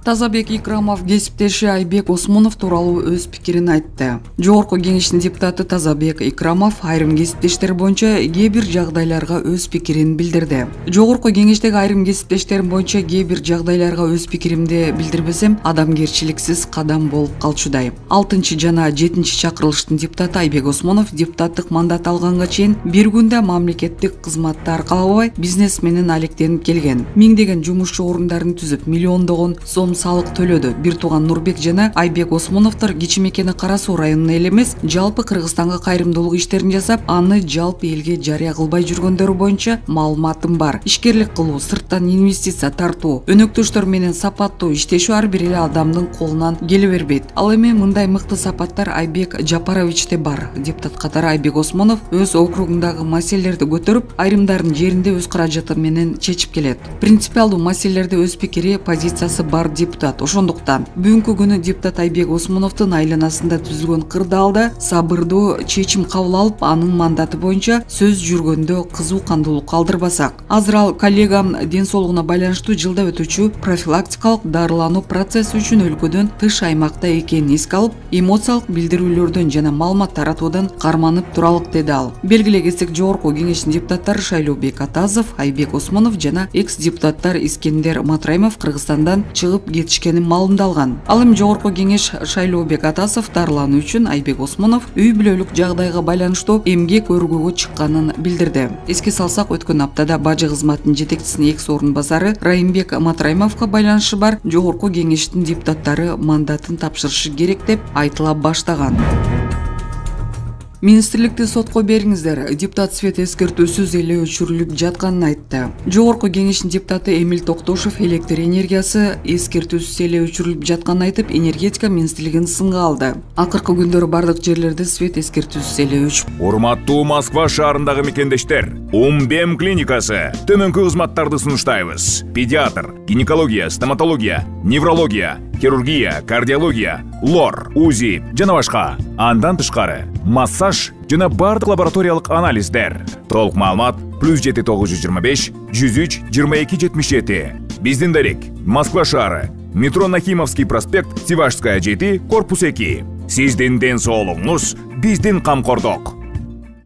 Тазабек Икрамов кесиптеши Айбек Осмонов тууралуу өз пикирин айтты. Жогорку кеңештин депутаты Тазабек Икрамов айрым кесиптештер боюнча кээ бир жагдайларга өз пикирин билдирди. Жогорку кеңештеги айрым кесиптештерим боюнча кээ бир жагдайларга өз пикиримди билдирбесем, адамгерчиликсиз кадам болуп калчудай. 6 жана 7 чакырылыштын депутаты Айбек Осмонов депутаттык мандат алганга чейин бир күндө мамлекеттик кызматты аркалабай бизнес менен алектенип келген. Миңдеген жумушчу орундарын түзүп, миллиондогон сом салык төлөдү. Бир тууган Нурбек жана Айбек Осмоновдор кичи мекени Кара Суу районуна эле эмес, жалпы Кыргызстанга кайрымдуулук иштерин жасап, аны жалпы элге жарыя кылбай жүргөндөрү боюнча маалыматым бар. Ишкерлик кылуу, сырттан инвестиция тартуу, өнөктөштөр менен сапаттуу иштешүү ар бир эле адамдын колунан келе бербейт. Ал эми мындай мыкты сапаттар Айбек Жапаровичте бар. Депутат катары Айбек Осмонов өз округундагы маселелерди көтөрүп, айрымдардын жеринде өз каражаты менен чечип келет. Принципиалдуу маселелерде өз пикири, позициясы бар депутат. Ошондуктан бүгүнкү күнү депутат Айбек Осмоновдун айланасында түзүлгөн кырдаалда сабырдуу чечим кабыл алып, анын мандаты боюнча сөз жүргөндө кызуу кандуулук калтырбасак. Азыр ал коллегам ден соолугуна байланыштуу жылда өтүүчү профилактикалык дарылануу процесси үчүн өлкөдөн тыш аймакта экенин эске алып, эмоциялык билдирүүлөрдөн жана маалымат таратуудан карманып туралык, деди ал. Белгилей кетсек, жогорку кеңештин депутаттары Шайлообек Атазов, Айбек Осмонов жана экс-депутаттар Искендер Матраимов Кыргызстандан чыгып кетишкени маалымдалган. Ал эми жогорку кеңеш Шайлообек Атазов дарылануу үчүн, Айбек Осмонов үй бүлөлүк жагдайга байланыштуу эмгек өргүүгө чыкканын билдирди. Эске салсак, өткөн аптада бажы кызматынын жетекчисинин экс орун басары Райымбек Матраимовго байланышы бар жогорку кеңештин депутаттары мандатын тапшырышы керек деп айтыла баштаган. Министрликти сотко бериңиздер. Депутат Свет эскертүүсүз эле өчүрүлүп жатканын айтты. Жогорку кеңештин депутаты Эмил Токтошов электр энергиясы эскертүүсүз эле өчүрүлүп жатканын айтып, энергетика министрлигин сынга алды. Акыркы күндөрү бардык жерлерде свет эскертүүсүз эле өчүп. Урматтуу Москва шаарындагы мекендештер, Умбем клиникасы төмөнкү кызматтарды сунуштайбыз. Педиатр, гинекология, стоматология, неврология, хирургия, кардиология, лор, УЗИ жана башка. Андан тышкары массаж жана бардык лабораториялык анализдер. Толук маалымат +7 925 103 22 77. Биздин дарек Москва шаары, метро Нахимовский проспект, Сивашская 7, корпус 2. Сиздин ден соолугуңуз биздин камкордук.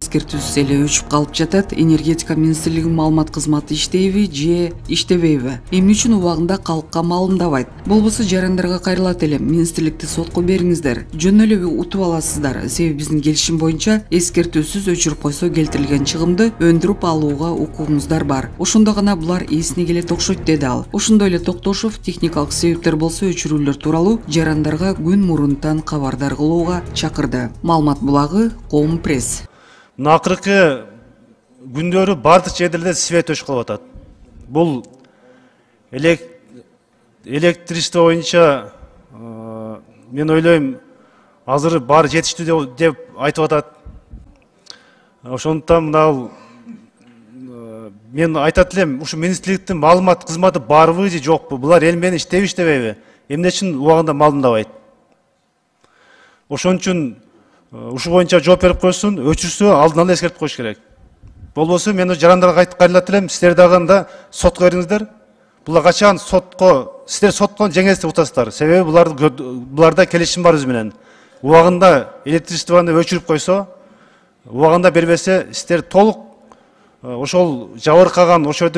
Эскертүүсүз эле өчүп калып жатат. Энергетика министрлигинин маалымат кызматы иштейби же иштебейби? Эмне үчүн убагында калкка маалымдабайт? Болбосо жарандарга кайрылат элем. Министрликти сотко бериңиздер. Жөн эле утуп аласыздар. Себеби биздин келишим боюнча эскертүүсүз өчүрүп койсо келтирилген чыгымды өндүрүп алууга укугуңуздар бар. Ошондо гана булар эсине келет окшойт, деди ал. Ошондой эле Токтошов техникалык себептер болсо өчүрүүлөр тууралуу жарандарга күн мурунтан кабардар кылууга чакырды. Маалымат булагы Коом пресс. Акыркы күндөрү бардык жерлерде свет өчүп калып атат. Бул электричество боюнча мен ойлойм азыр баары жетиштүү деп айтып атат. Ошондуктан мына мен айтат элем, ушу министрликтин маалымат кызматы барбы же жокпу? Булар эл менен иштейби, иштебейби? Эмне үчүн убагында маалымдабайт? Ошон үчүн ушу боюнча жооп берип койсун, өчүрсө алдын ала эскертип коюш керек. Болбосо мен жарандарга кайрылат элем, силер дагы анда сотко бериңиздер. Булар качан сотко, силер соткон жеңесип утасыздар. Себеби буларда келишим бар биз менен. Убагында электричествону өчүрүп койсо, убагында бербесе, силер толук ошол жабыркаган, ошол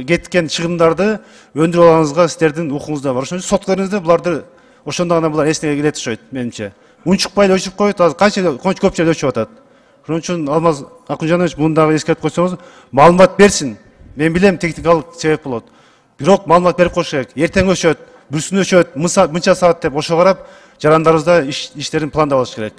кеткен чыгымдарды өндүрүп алганыңызга силердин укугуңузда бар. Ошон үчүн сотко бериңиздер, буларды ошондо гана булар эсине келет окшойт менимче. Унчукпай эле өчүп коет, канча көп жерде өчүп атат. Ошон үчүн Алмаз Акунжанович мундагы эскертип койсоңуз, маалымат берсин. Мен билем техникалык себеп болот. Бирок маалымат берип коюш керек. Эртең өчөт, бүрсүн өчөт, мынча саат деп ошого карап жарандарыбызда иштерин пландап алыш керек.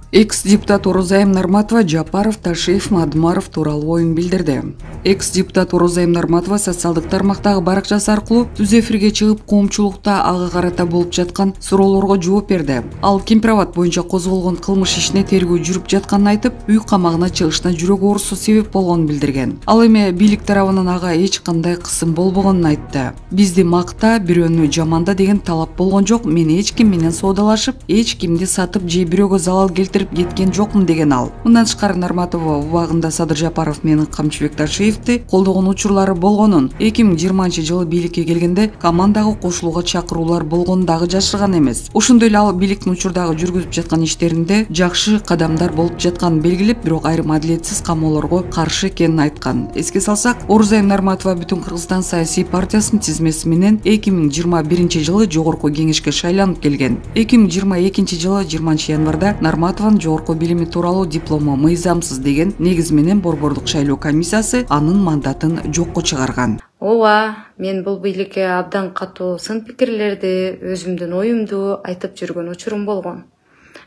Экс-депутат Орозайым Нарматова Жапаров, Ташиев, Мадмаров тууралуу оюн билдирди. Экс-депутат Орозайым Нарматова социалдык тармактагы баракчасы аркылуу түз эфирге чыгып, коомчулукта ага карата болуп жаткан суроолорго жооп берди. Ал Кемпирабад боюнча козголгон кылмыш ишине тергөө жүрүп жатканын айтып, үй камагына чыгышына жүрөк оорусу себеп болгонун билдирген. Ал эми бийлик тарабынан ага эч кандай кысым болбогонун айтты. Бизди макта, бирөөнү жаманда деген талап болгон жок. Мен эч ким менен соодалашып, эч кимди сатып же бирөөгө залал келтирип белгилеп кеткен жокмун деген ал. Мындан тышкары Нарматова убагында Садыр Жапаров менен Камчыбек Ташиевди колдогон учурлары болгонун, 2020-жылы бийликке келгенде командага кошулууга чакыруулар болгонун дагы жашырган эмес. Ошондой эле ал бийликтин учурдагы жүргүзүп жаткан иштеринде жакшы кадамдар болуп жатканын белгилеп, бирок айрым адилетсиз камоолорго каршы экенин айткан. Эске салсак, Орузайым Нарматова Бүтүн Кыргызстан саясий партиясынын тизмеси менен 2021-жылы жогорку кеңешке шайланып келген. 2022-жылы 20-январда Нарматованын жогорку билими тууралуу диплому мыйзамсыз деген негиз менен Борбордук шайлоо комиссиясы анын мандатын жокко чыгарган. Ооба, мен бул бийликке абдан катуу сын пикирлерди, өзүмдүн оюмду айтып жүргөн учурум болгон.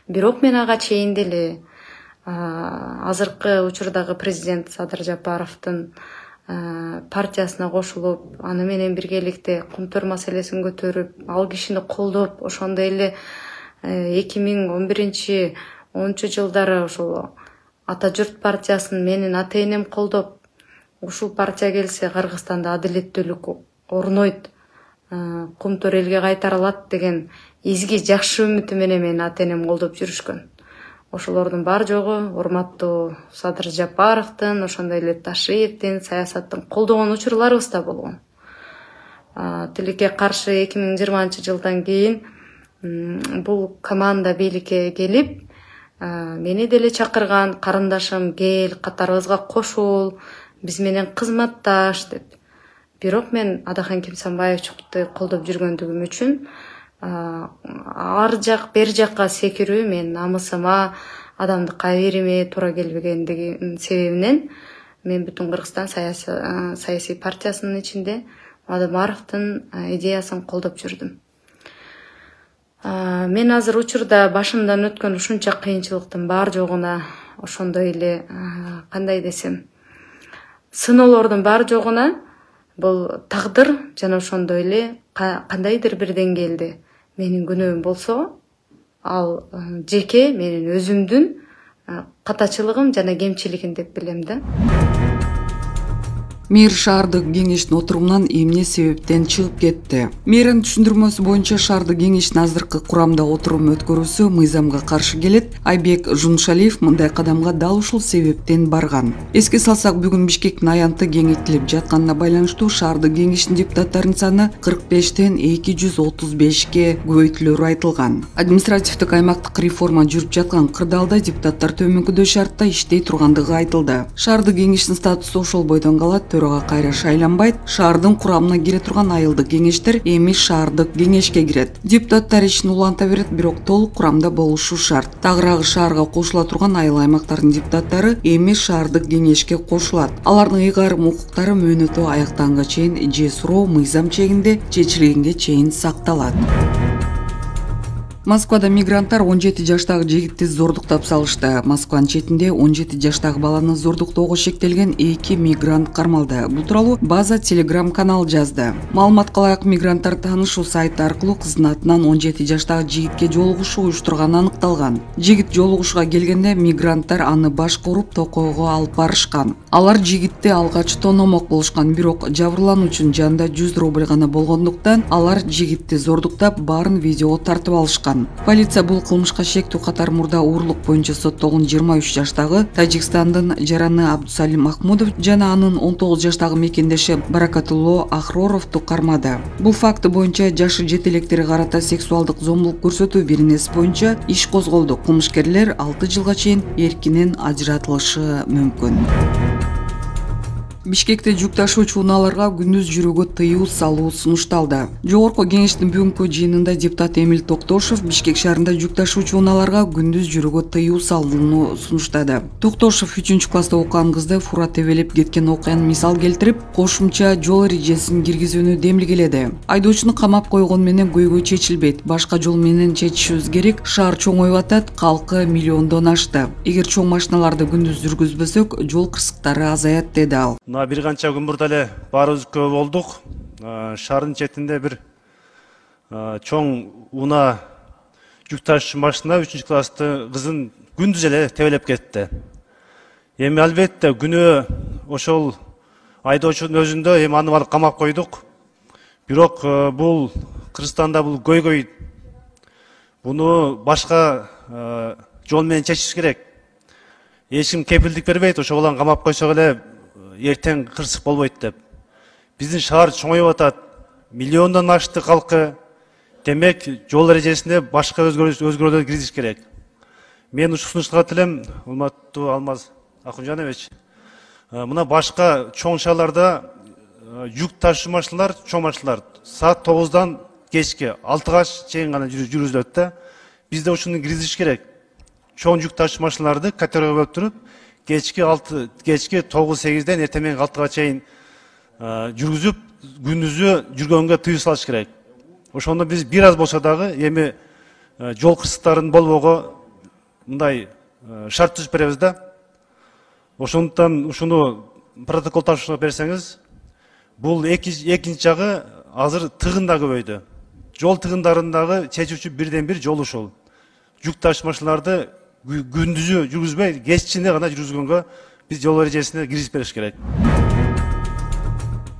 Бирок мен ага чейин деле азыркы учурдагы президент Садыр Жапаровдун партиясына кошулуп, аны менен биргеликте Кумтөр маселесин көтөрүп, ал кишини колдоп, ошондой эле 2011-10 жылдары ошол Ата журт партиясын менин ата-энем колдоп, ушул партия келсе Кыргызстанда адилеттүүлүк орнойт, Кумтөр элге кайтарылат деген изги жакшы үмүтү менен менин ата-энем колдоп жүрүшкөн. Ошолордун бар жогу урматтуу Садыр Жапаровдун, ошондой эле Ташиевдин саясаттын колдогон учурларыбыз да болгон. Тилекке каршы 2020-жылдан кийин бул команда бийликке келип, мени деле чакырган, карындашым кел, катарыбызга кошул, биз менен кызматташ деп. Бирок мен Адахан Кимсанбаевичти колдоп жүргөндүгүм үчүн ар жак бер жакка секирүү мен намысыма, адамдыкка бериме туура келбегендиги себебинен мен Бүтүн Кыргызстан саясий партиясынын ичинде Мадымаровдун идеясын колдоп жүрдүм. Мен азыр учурда башымдан өткөн ушунча кыйынчылыктын бар жогуна, ошондой эле кандай десем, сыноолордун бар жогуна бул тагдыр жана ошондой эле кандайдыр бир деңгээлде менин күнөөм болсо, ал жеке менин өзүмдүн катачылыгым жана кемчилигим деп билем да. Мэр шаардык кеңештин отурумунан эмне себептен чыгып кетти? Мэрдин түшүндүрмөсү боюнча шаардык кеңештин азыркы курамда отурум өткөрүүсү мыйзамга каршы келет. Айбек Жуншалиев мындай кадамга дал ушул себептен барган. Эске салсак, бүгүн Бишкектин аянты кеңейтилип жатканына байланыштуу шаардык кеңештин депутаттарынын саны 45тен 235ке көбөйтүлөрү айтылган. Административдик аймактык реформа жүрүп жаткан кырдаалда депутаттар төмөнкүдөй шартта иштей тургандыгы айтылды. Шаардык кеңештин статусу ошол бойдон калат. Кайра шайланбайт, шаардын курамына кире турган айылдык кеңештер эми шаардык кеңешке кирет. Депутаттар ишин уланта берет, бирок толук курамда болушу шарт. Тагыраагы шаарга кошула турган айыл аймактардын депутаттары эми шаардык кеңешке кошулат. Алардын ыйгарым укуктары мөөнөтү аяктаганга чейин же суроо мыйзам чегинде чечилгенге чейин сакталат. Москвада мигранттар 17 жаштагы жигитти зордуктап салышты. Москванын четинде 17 жаштагы баланы зордуктоого шектелген 2 мигрант кармалды. Бул тууралуу База Telegram канал жазды. Маалыматка ылайык, мигранттар таанышуу сайты аркылуу кыздын атынан 17 жаштагы жигитке жолугушуу уюштурганы аныкталган. Жигит жолугушууга келгенде мигранттар аны башка уруп токоого алып барышкан. Алар жигитти алгач тономок болушкан, бирок жабырлануучунун жанында 100 рубль гана болгондуктан алар жигитти зордуктап баарын видеого тартып алышкан. Полиция бул кылмышка шектүү катар мурда уурлук боюнча соттолгон 23 жаштагы Тажикстандын Жараны Абдусалим Махмудов жана анын 19 жаштагы мекендеши Баракатулло Ахроровду кармады. Бул факты боюнча жашы жете электерге карата сексуалдык зомбулук көрсөтүү беренеси боюнча иш козголду. Кылмышкерлер 6 жылга чейин эркинен ажыратылышы мүмкүн. Бишкекте жүк ташуучу унааларга күндүз жүрүүгө тыюу салуу сунушталды. Жогорку кеңештин бүгүнкү жыйынында депутат Эмил Токтошов Бишкек шаарында жүк ташуучу унааларга күндүз жүрүүгө тыюу салууну сунуштады. Токтошов 3-класста окуган кызды фура тебелеп кеткен окуяны мисал келтирип, кошумча жол эрежесин киргизүүнү демилгеледи. Айдоочуну камап койгон менен көйгөй чечилбейт, башка жол менен чечишибиз керек. Шаар чоңоюп атат, калкы миллиондон ашты. Эгер чоң машиналарды күндүз жүргүзбөсөк, жол кырсыктары азаят, деди ал. Бир канча күн мурда эле баарыбыз күбө болдук. Шаардын четинде бир чоң уна жүк ташуучу машина 3-класстын кызын күндүз эле тебелеп кетти. Эми албетте күнөө ошол айдоочунун өзүндө, эми аны алып камап койдук. Бирок бул Кыргызстанда бул көйгөй. Буну башка жол менен чечиш керек. Эч ким кепилдик бербейт, ошо баланы камап койсок эле эртең кырсык болбойт деп. Биздин шаар чоңоюп атат. Миллиондон ашты калкы. Демек, жол эрежесине башка өзгөрүүлөр киргизиш керек. Мен ушу сунуштарга элем, урматтуу Алмаз Акунжанович. Мына башка чоң шаарларда жүк ташуу машиналар, чоң машиналар саат 9-дан кечки 6-га чейин гана жүргүзүлөт да. Бизде ушуну киргизиш керек. Чоң жүк ташуу машиналарды категорияга бөлүп туруп, кечки 9-8-ден эртең менен 6-га чейин жүргүзүп, күндүзү жүргөнгө тыюу салыш керек. Ошондо биз бир аз болсо дагы эми жол кырсыктарын болбоого мындай шарт түзүп беребиз да. Ошондуктан ушуну протокол тапшырып берсеңиз, бул экинчи жагы азыр тыгын да көбөйдү. Жол тыгындарындагы чечүүчү бирден бир жол ушул. Жүк ташуу машиналарды күндүзү жүргүзбөй, кечинде гана жүргүзгөнгө биз жол эрежесине киргизип бериш керек.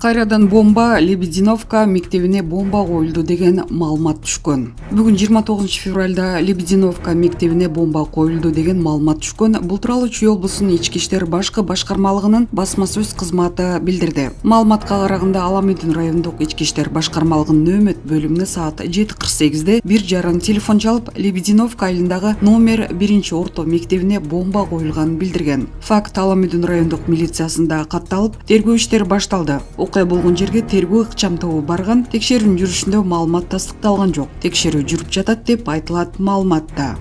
Кайрадан бомба Лебединовка мектебине бомба коюлду деген маалымат түшкөн. Бүгүн 29 февралда Лебединовка мектебине бомба коюлду деген маалымат түшкөн. Бул тууралуу Чүй облусунун ички иштер башкы башкармалыгынын басма сөз кызматы билдирди. Маалыматка караганда Аламедин райондук ички иштер башкармалыгынын нөөмөт бөлүмүнө саат 7:48 бир жаран телефон чалып, Лебединовка айылындагы номер 1-орто мектебине бомба коюлганын билдирген. Факт Аламедин райондук милициясында катталып, тергөө иштери башталды. Окуя болгон жерге тергөө ыкчам тобу барган, текшерүүнүн жүрүшүндө маалымат тастыкталган жок. Текшерүү жүрүп жатат деп айтылат маалыматта.